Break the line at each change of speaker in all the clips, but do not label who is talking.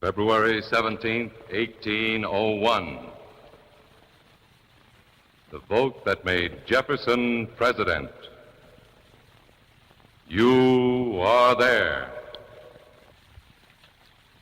February 17th, 1801. The vote that made Jefferson president. You are there.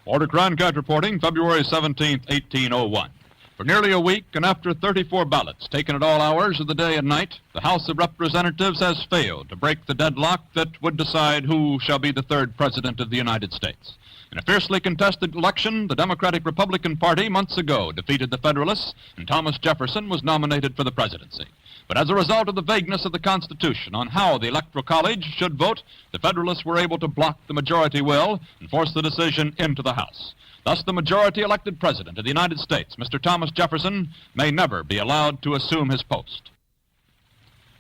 Order Cronkite reporting, February 17th, 1801. For nearly a week, and after 34 ballots taken at all hours of the day and night, the House of Representatives has failed to break the deadlock that would decide who shall be the third president of the United States. In a fiercely contested election, the Democratic-Republican Party months ago defeated the Federalists, and Thomas Jefferson was nominated for the presidency. But as a result of the vagueness of the Constitution on how the Electoral College should vote, the Federalists were able to block the majority will and force the decision into the House. Thus, the majority-elected president of the United States, Mr. Thomas Jefferson, may never be allowed to assume his post.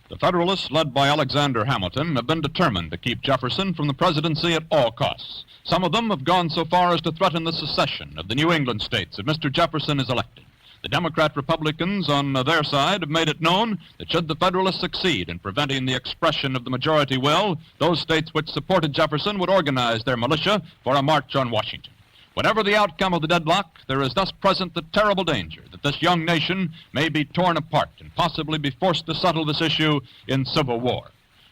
The Federalists, led by Alexander Hamilton, have been determined to keep Jefferson from the presidency at all costs. Some of them have gone so far as to threaten the secession of the New England states if Mr. Jefferson is elected. The Democrat-Republicans on their side have made it known that should the Federalists succeed in preventing the expression of the majority will, those states which supported Jefferson would organize their militia for a march on Washington. Whatever the outcome of the deadlock, there is thus present the terrible danger that this young nation may be torn apart and possibly be forced to settle this issue in civil war.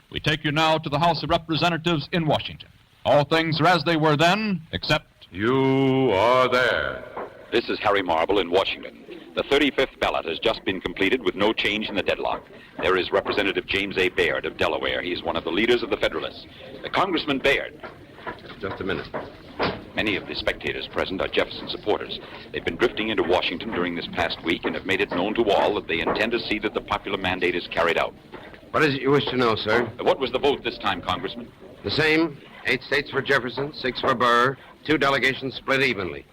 We take you now to the House of Representatives in Washington. All things are as they were then, except...
You are there.
This is Harry Marble in Washington. The 35th ballot has just been completed with no change in the deadlock. There is Representative James A. Baird of Delaware. He is one of the leaders of the Federalists. Congressman Baird.
Just a minute.
Many of the spectators present are Jefferson supporters. They've been drifting into Washington during this past week and have made it known to all that they intend to see that the popular mandate is carried out.
What is it you wish to know, sir?
What was the vote this time, Congressman?
The same. 8 states for Jefferson, 6 for Burr, 2 delegations split evenly.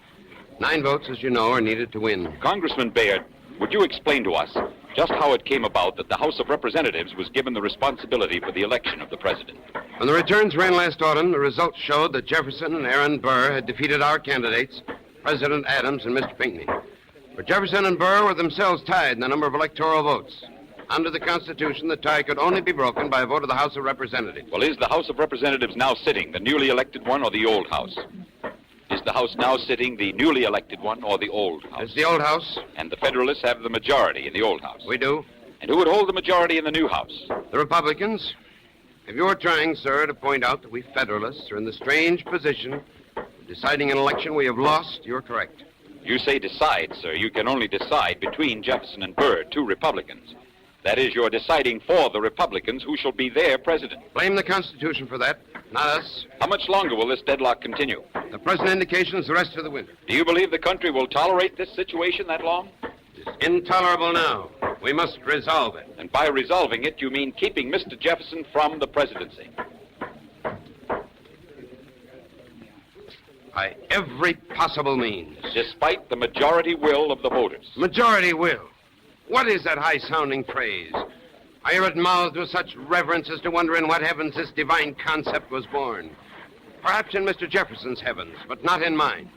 9 votes, as you know, are needed to win.
Congressman Baird, would you explain to us just how it came about that the House of Representatives was given the responsibility for the election of the president?
When the returns ran last autumn, the results showed that Jefferson and Aaron Burr had defeated our candidates, President Adams and Mr. Pinckney. For Jefferson and Burr were themselves tied in the number of electoral votes. Under the Constitution, the tie could only be broken by a vote of the House of Representatives.
Well, is the House of Representatives now sitting, the newly elected one or the old House? Is the House now sitting, the newly elected one or the old House?
It's the old House.
And the Federalists have the majority in the old House?
We do.
And who would hold the majority in the new House?
The Republicans. If you're trying, sir, to point out that we Federalists are in the strange position of deciding an election we have lost, you're correct.
You say decide, sir. You can only decide between Jefferson and Burr, 2 Republicans. That is, you're deciding for the Republicans who shall be their president.
Blame the Constitution for that, not us.
How much longer will this deadlock continue?
The present indication is the rest of the winter.
Do you believe the country will tolerate this situation that long?
It's intolerable now. We must resolve it.
And by resolving it, you mean keeping Mr. Jefferson from the presidency?
By every possible means.
Despite the majority will of the voters.
Majority will. What is that high-sounding phrase? I hear it mouthed with such reverence as to wonder in what heavens this divine concept was born. Perhaps in Mr. Jefferson's heavens, but not in mine.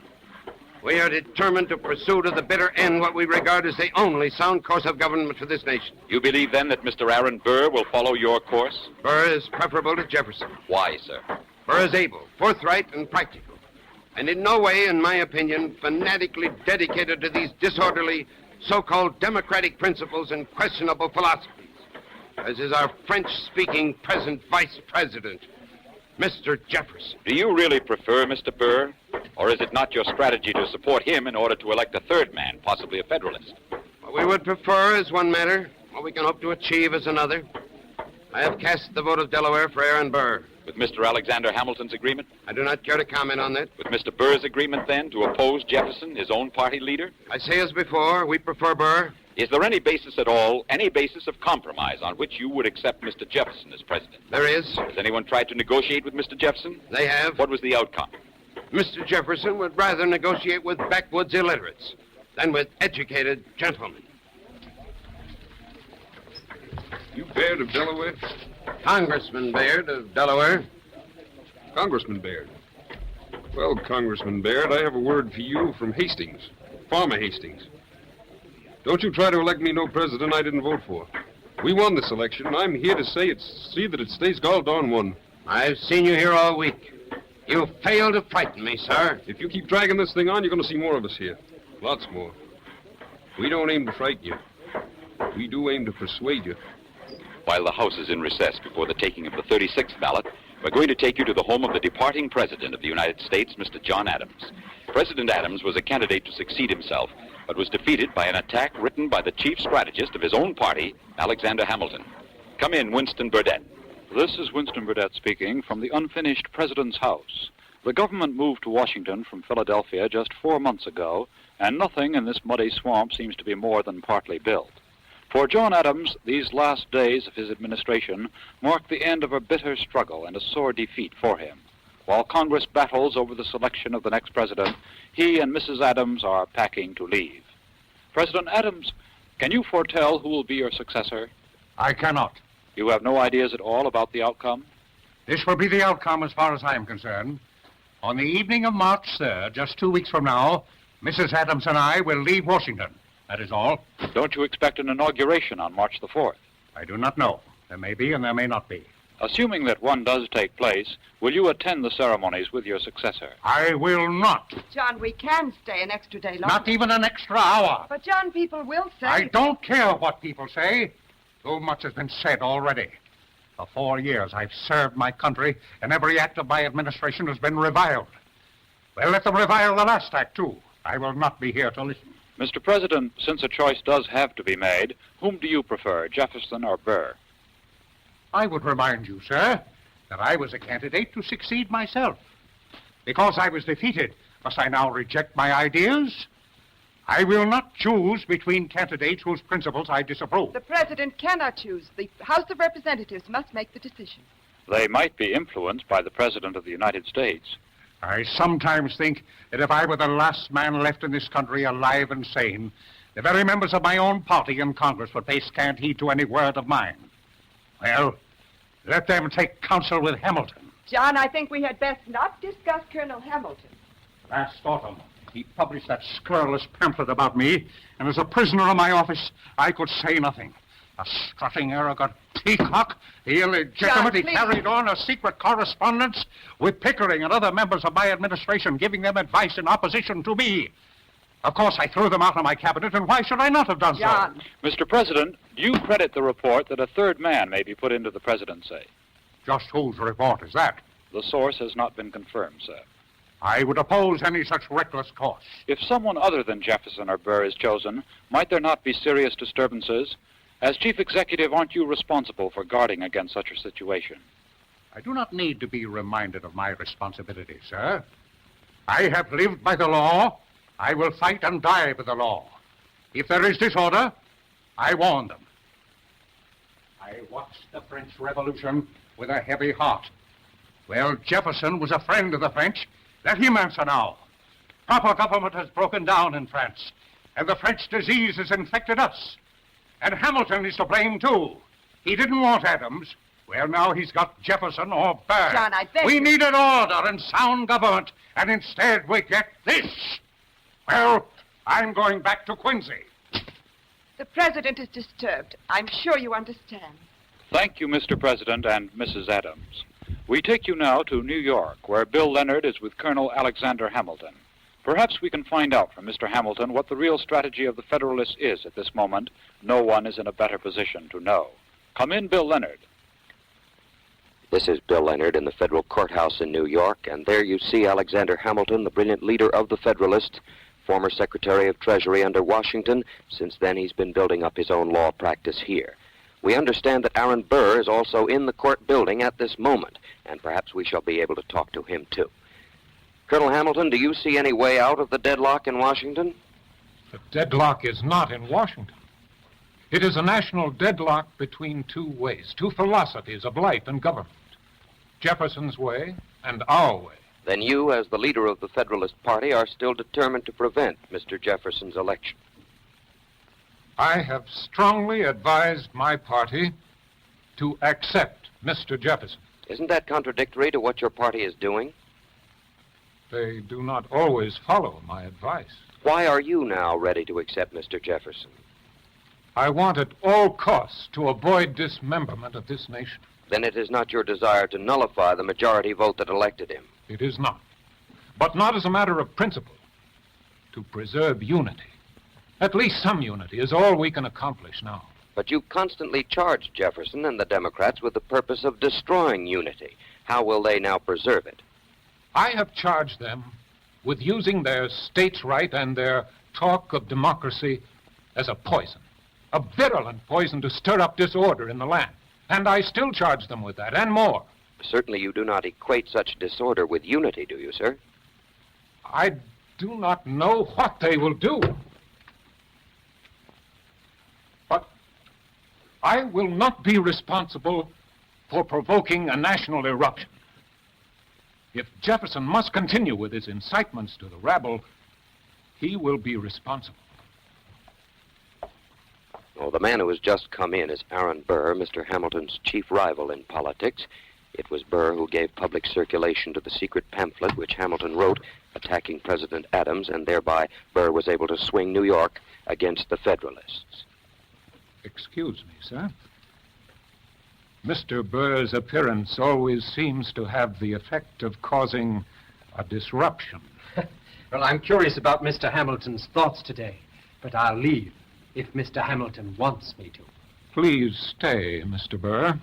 We are determined to pursue to the bitter end what we regard as the only sound course of government for this nation.
You believe, then, that Mr. Aaron Burr will follow your course?
Burr is preferable to Jefferson.
Why, sir?
Burr is able, forthright, and practical, and in no way, in my opinion, fanatically dedicated to these disorderly, so-called democratic principles and questionable philosophies, as is our French-speaking present vice president, Mr. Jefferson.
Do you really prefer Mr. Burr? Or is it not your strategy to support him in order to elect a third man, possibly a Federalist?
What we would prefer is one matter. What we can hope to achieve is another. I have cast the vote of Delaware for Aaron Burr.
With Mr. Alexander Hamilton's agreement?
I do not care to comment on that.
With Mr. Burr's agreement, then, to oppose Jefferson, his own party leader?
I say as before, we prefer Burr.
Is there any basis at all, any basis of compromise on which you would accept Mr. Jefferson as president?
There is.
Has anyone tried to negotiate with Mr. Jefferson?
They have.
What was the outcome?
Mr. Jefferson would rather negotiate with backwoods illiterates than with educated gentlemen.
You Baird of Delaware?
Congressman Baird of Delaware.
Congressman Baird. Well, Congressman Baird, I have a word for you from Hastings, Farmer Hastings. Don't you try to elect me no president I didn't vote for. We won this election, and I'm here to see that it stays gall darn won.
I've seen you here all week. You failed to frighten me, sir.
If you keep dragging this thing on, you're going to see more of us here. Lots more. We don't aim to frighten you. We do aim to persuade you.
While the House is in recess before the taking of the 36th ballot, we're going to take you to the home of the departing President of the United States, Mr. John Adams. President Adams was a candidate to succeed himself, but was defeated by an attack written by the chief strategist of his own party, Alexander Hamilton. Come in, Winston Burdett.
This is Winston Burdett speaking from the unfinished President's house. The government moved to Washington from Philadelphia just 4 months ago, and nothing in this muddy swamp seems to be more than partly built. For John Adams, these last days of his administration mark the end of a bitter struggle and a sore defeat for him. While Congress battles over the selection of the next president, he and Mrs. Adams are packing to leave. President Adams, can you foretell who will be your successor?
I cannot.
You have no ideas at all about the outcome?
This will be the outcome as far as I am concerned. On the evening of March 3rd, just 2 weeks from now, Mrs. Adams and I will leave Washington. That is all.
Don't you expect an inauguration on March the 4th?
I do not know. There may be and there may not be.
Assuming that one does take place, will you attend the ceremonies with your successor?
I will not.
John, we can stay an extra day longer.
Not even an extra hour.
But, John, people will say...
I don't care what people say. Too much has been said already. For 4 years, I've served my country, and every act of my administration has been reviled. Well, let them revile the last act, too. I will not be here to listen.
Mr. President, since a choice does have to be made, whom do you prefer, Jefferson or Burr?
I would remind you, sir, that I was a candidate to succeed myself. Because I was defeated, must I now reject my ideas? I will not choose between candidates whose principles I disapprove.
The President cannot choose. The House of Representatives must make the decision.
They might be influenced by the President of the United States.
I sometimes think that if I were the last man left in this country alive and sane, the very members of my own party in Congress would pay scant heed to any word of mine. Well, let them take counsel with Hamilton.
John, I think we had best not discuss Colonel Hamilton.
Last autumn, he published that scurrilous pamphlet about me, and as a prisoner in my office, I could say nothing. A strutting, arrogant peacock, he illegitimate, he carried on a secret correspondence with Pickering and other members of my administration, giving them advice in opposition to me. Of course, I threw them out of my cabinet, and why should I not have done
John.
so?
Mr. President, do you credit the report that a third man may be put into the presidency?
Just whose report is that?
The source has not been confirmed, sir.
I would oppose any such reckless course.
If someone other than Jefferson or Burr is chosen, might there not be serious disturbances? As chief executive, aren't you responsible for guarding against such a situation?
I do not need to be reminded of my responsibility, sir. I have lived by the law. I will fight and die by the law. If there is disorder, I warn them. I watched the French Revolution with a heavy heart. Well, Jefferson was a friend of the French. Let him answer now. Proper government has broken down in France, and the French disease has infected us. And Hamilton is to blame, too. He didn't want Adams. Well, now he's got Jefferson or Burr.
John, I beg
We
you.
needed order and sound government, and instead we get this. Well, I'm going back to Quincy.
The President is disturbed. I'm sure you understand.
Thank you, Mr. President and Mrs. Adams. We take you now to New York, where Bill Leonard is with Colonel Alexander Hamilton. Perhaps we can find out from Mr. Hamilton what the real strategy of the Federalists is at this moment. No one is in a better position to know. Come in, Bill Leonard.
This is Bill Leonard in the federal courthouse in New York, and there you see Alexander Hamilton, the brilliant leader of the Federalists, former Secretary of Treasury under Washington. Since then, he's been building up his own law practice here. We understand that Aaron Burr is also in the court building at this moment, and perhaps we shall be able to talk to him, too. Colonel Hamilton, do you see any way out of the deadlock in Washington?
The deadlock is not in Washington. It is a national deadlock between two ways, two philosophies of life and government. Jefferson's way and our way.
Then you, as the leader of the Federalist Party, are still determined to prevent Mr. Jefferson's election.
I have strongly advised my party to accept Mr. Jefferson.
Isn't that contradictory to what your party is doing?
They do not always follow my advice.
Why are you now ready to accept Mr. Jefferson?
I want at all costs to avoid dismemberment of this nation.
Then it is not your desire to nullify the majority vote that elected him.
It is not. But not as a matter of principle. To preserve unity. At least some unity is all we can accomplish now.
But you constantly charge Jefferson and the Democrats with the purpose of destroying unity. How will they now preserve it?
I have charged them with using their states' right and their talk of democracy as a poison. A virulent poison to stir up disorder in the land. And I still charge them with that, and more.
Certainly you do not equate such disorder with unity, do you, sir?
I do not know what they will do. But I will not be responsible for provoking a national eruption. If Jefferson must continue with his incitements to the rabble, he will be responsible.
Oh, the man who has just come in is Aaron Burr, Mr. Hamilton's chief rival in politics. It was Burr who gave public circulation to the secret pamphlet which Hamilton wrote attacking President Adams, and thereby Burr was able to swing New York against the Federalists.
Excuse me, sir. Mr. Burr's appearance always seems to have the effect of causing a disruption.
Well, I'm curious about Mr. Hamilton's thoughts today, but I'll leave if Mr. Hamilton wants me to.
Please stay, Mr. Burr.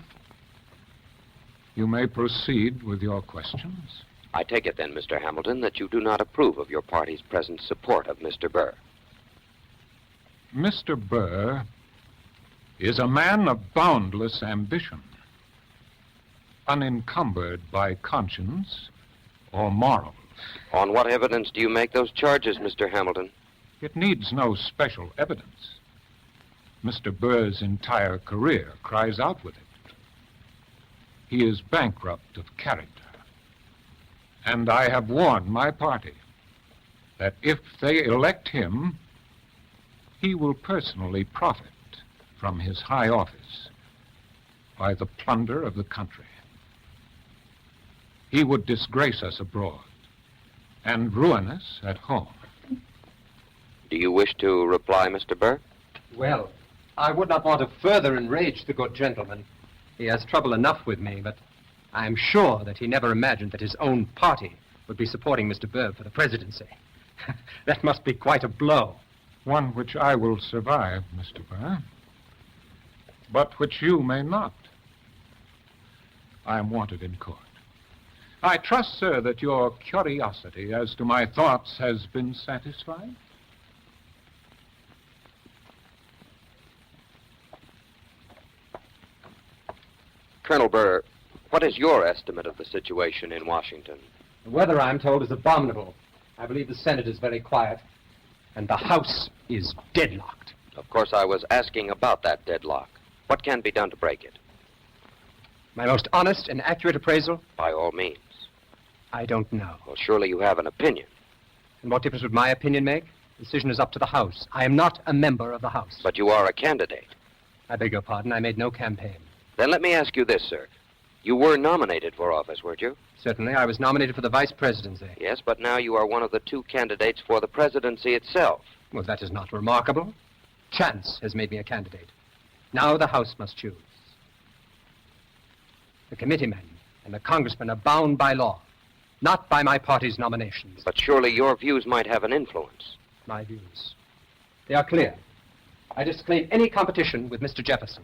You may proceed with your questions.
I take it then, Mr. Hamilton, that you do not approve of your party's present support of Mr. Burr.
Mr. Burr is a man of boundless ambition, unencumbered by conscience or morals.
On what evidence do you make those charges, Mr. Hamilton?
It needs no special evidence. Mr. Burr's entire career cries out with it. He is bankrupt of character. And I have warned my party that if they elect him, he will personally profit from his high office by the plunder of the country. He would disgrace us abroad and ruin us at home.
Do you wish to reply, Mr. Burr?
Well, I would not want to further enrage the good gentleman. He has trouble enough with me, but I'm sure that he never imagined that his own party would be supporting Mr. Burr for the presidency. That must be quite a blow.
One which I will survive, Mr. Burr, but which you may not. I am wanted in court. I trust, sir, that your curiosity as to my thoughts has been satisfied.
Colonel Burr, what is your estimate of the situation in Washington?
The weather, I'm told, is abominable. I believe the Senate is very quiet, and the House is deadlocked.
Of course, I was asking about that deadlock. What can be done to break it?
My most honest and accurate appraisal?
By all means.
I don't know.
Well, surely you have an opinion.
And what difference would my opinion make? The decision is up to the House. I am not a member of the House.
But you are a candidate.
I beg your pardon. I made no campaign.
Then let me ask you this, sir. You were nominated for office, weren't you?
Certainly. I was nominated for the vice presidency.
Yes, but now you are one of the two candidates for the presidency itself.
Well, that is not remarkable. Chance has made me a candidate. Now the House must choose. The committeemen and the congressmen are bound by law, not by my party's nominations.
But surely your views might have an influence.
My views. They are clear. I disclaim any competition with Mr. Jefferson.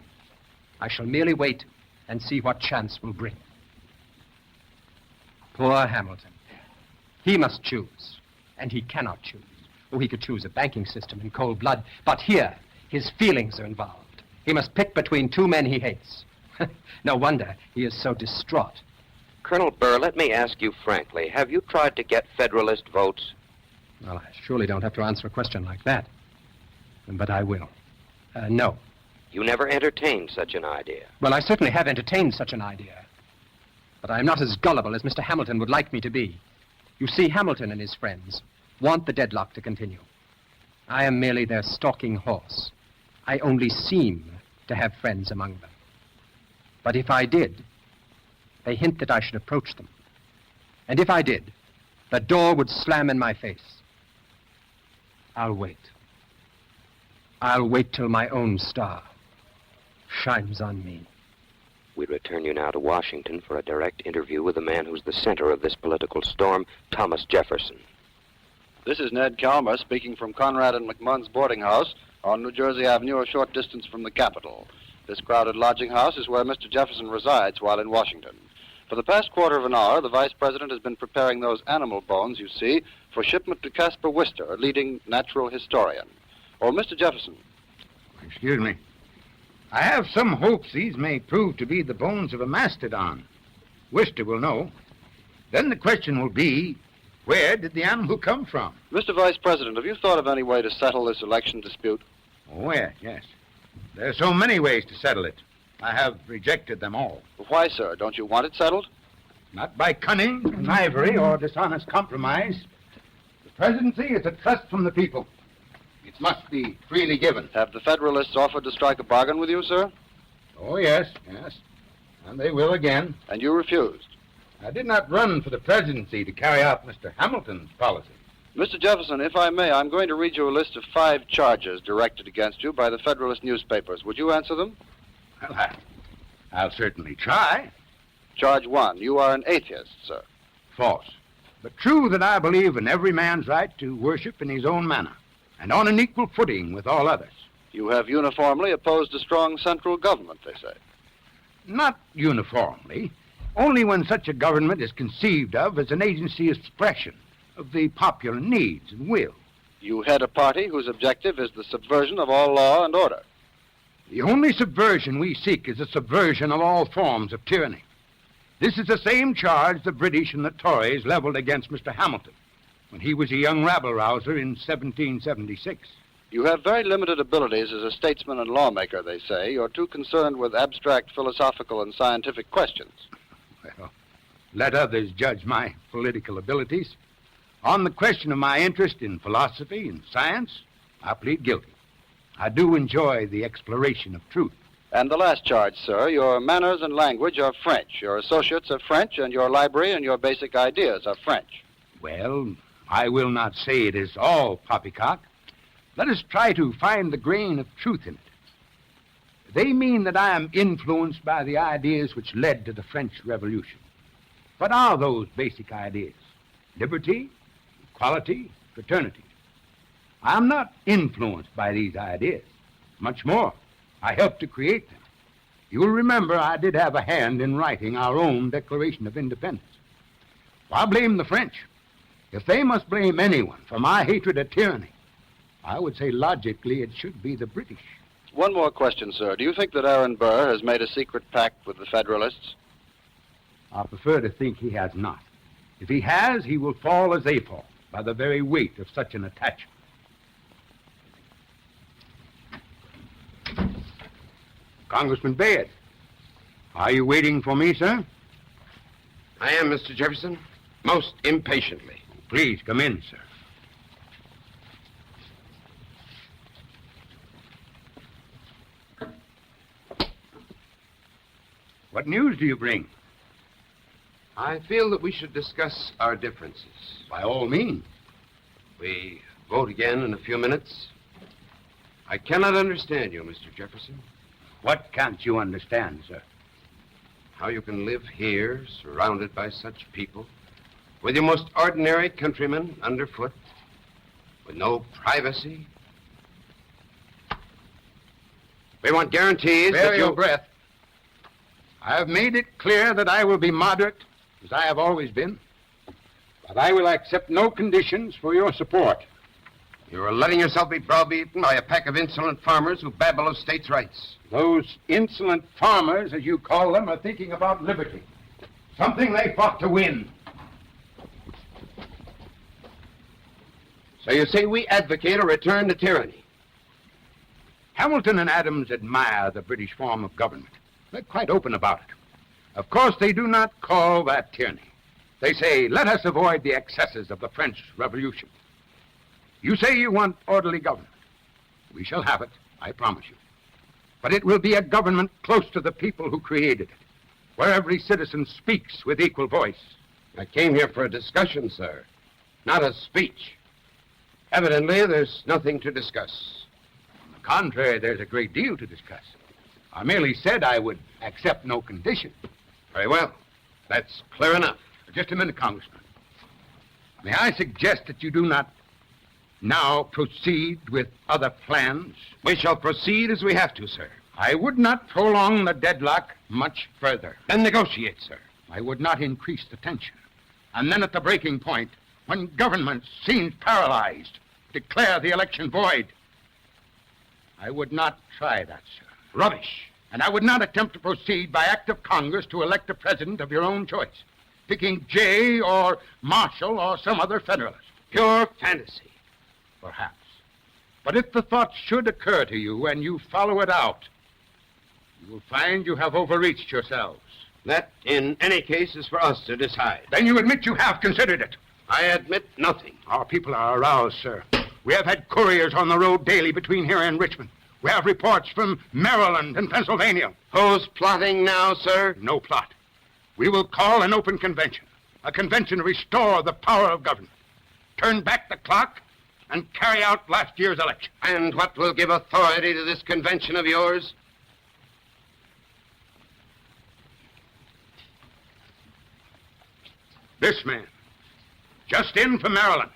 I shall merely wait and see what chance will bring. Poor Hamilton. He must choose, and he cannot choose. Oh, he could choose a banking system in cold blood, but here, his feelings are involved. He must pick between two men he hates. No wonder he is so distraught.
Colonel Burr, let me ask you frankly, have you tried to get Federalist votes?
Well, I surely don't have to answer a question like that. But I will. No.
You never entertained such an idea.
Well, I certainly have entertained such an idea. But I'm not as gullible as Mr. Hamilton would like me to be. You see, Hamilton and his friends want the deadlock to continue. I am merely their stalking horse. I only seem to have friends among them. But if I did, they hint that I should approach them. And if I did, the door would slam in my face. I'll wait. I'll wait till my own star shines on me.
We return you now to Washington for a direct interview with the man who's the center of this political storm, Thomas Jefferson.
This is Ned Calmer speaking from Conrad and McMunn's boarding house on New Jersey Avenue, a short distance from the Capitol. This crowded lodging house is where Mr. Jefferson resides while in Washington. For the past quarter of an hour, the Vice President has been preparing those animal bones you see for shipment to Caspar Worcester, a leading natural historian. Oh, Mr. Jefferson.
Excuse me. I have some hopes these may prove to be the bones of a mastodon. Worcester will know. Then the question will be, where did the animal come from?
Mr. Vice President, have you thought of any way to settle this election dispute?
Oh, yes. There are so many ways to settle it. I have rejected them all.
Why, sir? Don't you want it settled?
Not by cunning, connivery, or dishonest compromise. The presidency is a trust from the people. It must be freely given.
Have the Federalists offered to strike a bargain with you, sir?
Oh, yes. And they will again.
And you refused?
I did not run for the presidency to carry out Mr. Hamilton's policy.
Mr. Jefferson, if I may, I'm going to read you a list of 5 charges directed against you by the Federalist newspapers. Would you answer them?
Well, I'll certainly try.
Charge 1. You are an atheist, sir.
False. But true that I believe in every man's right to worship in his own manner, and on an equal footing with all others.
You have uniformly opposed a strong central government, they say.
Not uniformly. Only when such a government is conceived of as an agency expression of the popular needs and will.
You head a party whose objective is the subversion of all law and order.
The only subversion we seek is a subversion of all forms of tyranny. This is the same charge the British and the Tories leveled against Mr. Hamilton when he was a young rabble-rouser in 1776.
You have very limited abilities as a statesman and lawmaker, they say. You're too concerned with abstract philosophical and scientific questions.
Well, let others judge my political abilities. On the question of my interest in philosophy and science, I plead guilty. I do enjoy the exploration of truth.
And the last charge, sir, your manners and language are French. Your associates are French, and your library and your basic ideas are French.
Well, I will not say it is all poppycock. Let us try to find the grain of truth in it. They mean that I am influenced by the ideas which led to the French Revolution. What are those basic ideas? Liberty, equality, fraternity. I am not influenced by these ideas. Much more, I helped to create them. You will remember I did have a hand in writing our own Declaration of Independence. Why blame the French? If they must blame anyone for my hatred of tyranny, I would say logically it should be the British.
One more question, sir. Do you think that Aaron Burr has made a secret pact with the Federalists?
I prefer to think he has not. If he has, he will fall as they fall, by the very weight of such an attachment. Congressman Baird, are you waiting for me, sir?
I am, Mr. Jefferson, most impatiently.
Please come in, sir. What news do you bring?
I feel that we should discuss our differences.
By all means.
We vote again in a few minutes. I cannot understand you, Mr. Jefferson.
What can't you understand, sir?
How you can live here, surrounded by such people, with your most ordinary countrymen underfoot, with no privacy. We want guarantees
Spare
that
your breath. I have made it clear that I will be moderate, as I have always been, but I will accept no conditions for your support.
You are letting yourself be browbeaten by a pack of insolent farmers who babble of states' rights.
Those insolent farmers, as you call them, are thinking about liberty, something they fought to win.
So you say we advocate a return to tyranny?
Hamilton and Adams admire the British form of government. They're quite open about it. Of course, they do not call that tyranny. They say, let us avoid the excesses of the French Revolution. You say you want orderly government. We shall have it, I promise you. But it will be a government close to the people who created it, where every citizen speaks with equal voice.
I came here for a discussion, sir, not a speech. Evidently, there's nothing to discuss.
On the contrary, there's a great deal to discuss. I merely said I would accept no condition.
Very well. That's clear enough.
Just a minute, Congressman. May I suggest that you do not now proceed with other plans?
We shall proceed as we have to, sir.
I would not prolong the deadlock much further.
Then negotiate, sir.
I would not increase the tension. And then at the breaking point, when government seems paralyzed, declare the election void. I would not try that, sir.
Rubbish.
And I would not attempt to proceed by act of Congress to elect a president of your own choice, picking Jay or Marshall or some other Federalist.
Pure fantasy.
Perhaps. But if the thought should occur to you and you follow it out, you will find you have overreached yourselves.
That, in any case, is for us to decide.
Then you admit you have considered it.
I admit nothing.
Our people are aroused, sir. We have had couriers on the road daily between here and Richmond. We have reports from Maryland and Pennsylvania.
Who's plotting now, sir?
No plot. We will call an open convention. A convention to restore the power of government. Turn back the clock and carry out last year's election.
And what will give authority to this convention of yours?
This man, just in from Maryland.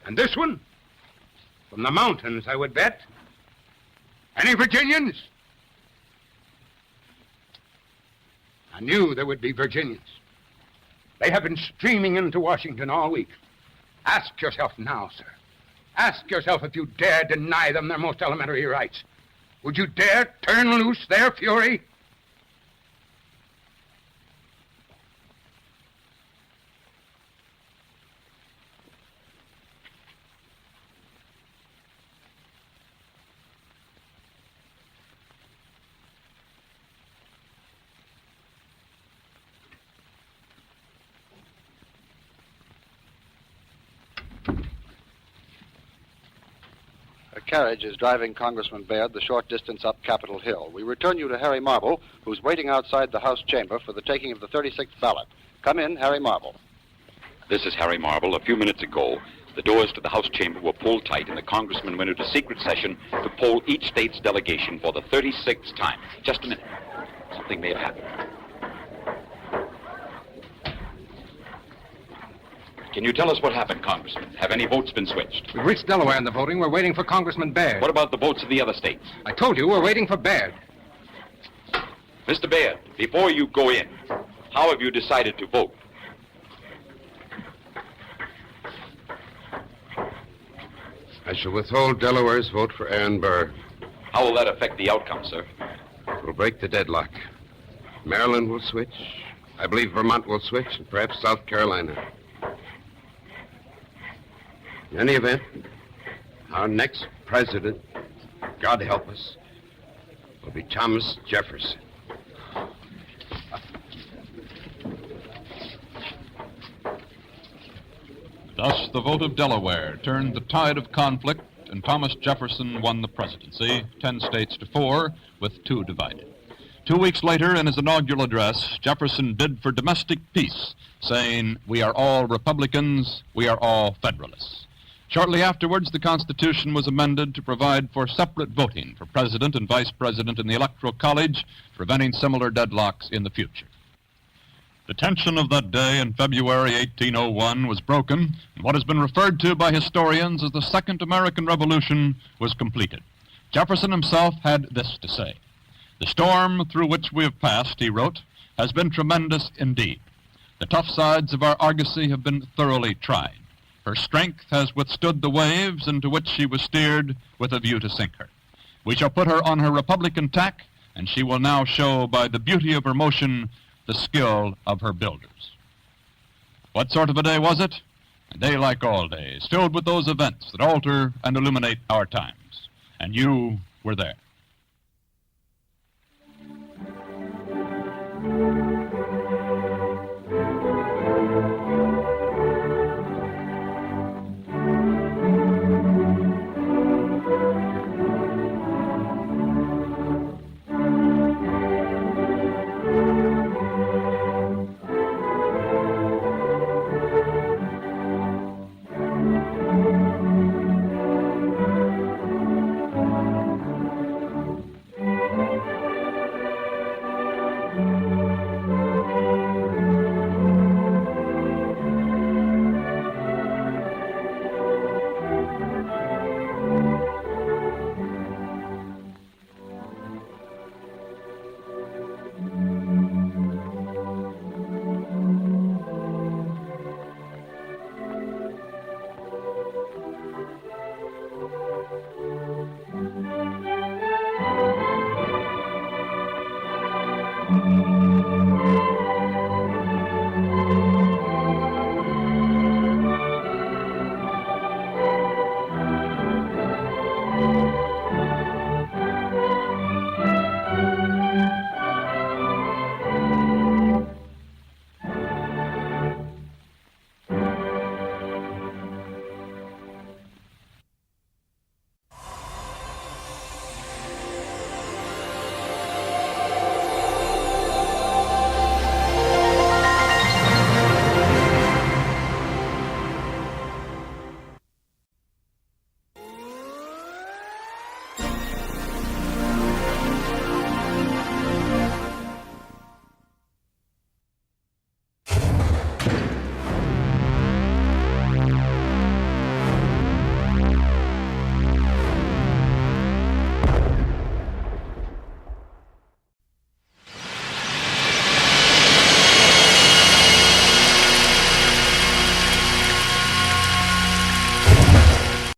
And this one, from the mountains, I would bet. Any Virginians? I knew there would be Virginians. They have been streaming into Washington all week. Ask yourself now, sir. Ask yourself if you dare deny them their most elementary rights. Would you dare turn loose their fury?
A carriage is driving Congressman Baird the short distance up Capitol Hill. We return you to Harry Marble, who's waiting outside the House chamber for the taking of the 36th ballot. Come in, Harry Marble.
This is Harry Marble. A few minutes ago, the doors to the House chamber were pulled tight, and the congressman went into secret session to poll each state's delegation for the 36th time. Just a minute. Something may have happened. Can you tell us what happened, Congressman? Have any votes been switched?
We've reached Delaware in the voting. We're waiting for Congressman Baird.
What about the votes of the other states?
I told you we're waiting for Baird.
Mr. Baird, before you go in, how have you decided to vote?
I shall withhold Delaware's vote for Aaron Burr.
How will that affect the outcome, sir?
It will break the deadlock. Maryland will switch. I believe Vermont will switch, and perhaps South Carolina. In any event, our next president, God help us, will be Thomas Jefferson.
Thus, the vote of Delaware turned the tide of conflict, and Thomas Jefferson won the presidency, 10 states to 4, with 2 divided. 2 weeks later, in his inaugural address, Jefferson bid for domestic peace, saying, "We are all Republicans, we are all Federalists." Shortly afterwards, the Constitution was amended to provide for separate voting for president and vice president in the Electoral College, preventing similar deadlocks in the future. The tension of that day in February 1801 was broken, and what has been referred to by historians as the Second American Revolution was completed. Jefferson himself had this to say: "The storm through which we have passed," he wrote, "has been tremendous indeed. The tough sides of our argosy have been thoroughly tried. Her strength has withstood the waves into which she was steered with a view to sink her. We shall put her on her Republican tack, and she will now show by the beauty of her motion the skill of her builders." What sort of a day was it? A day like all days, filled with those events that alter and illuminate our times. And you were there.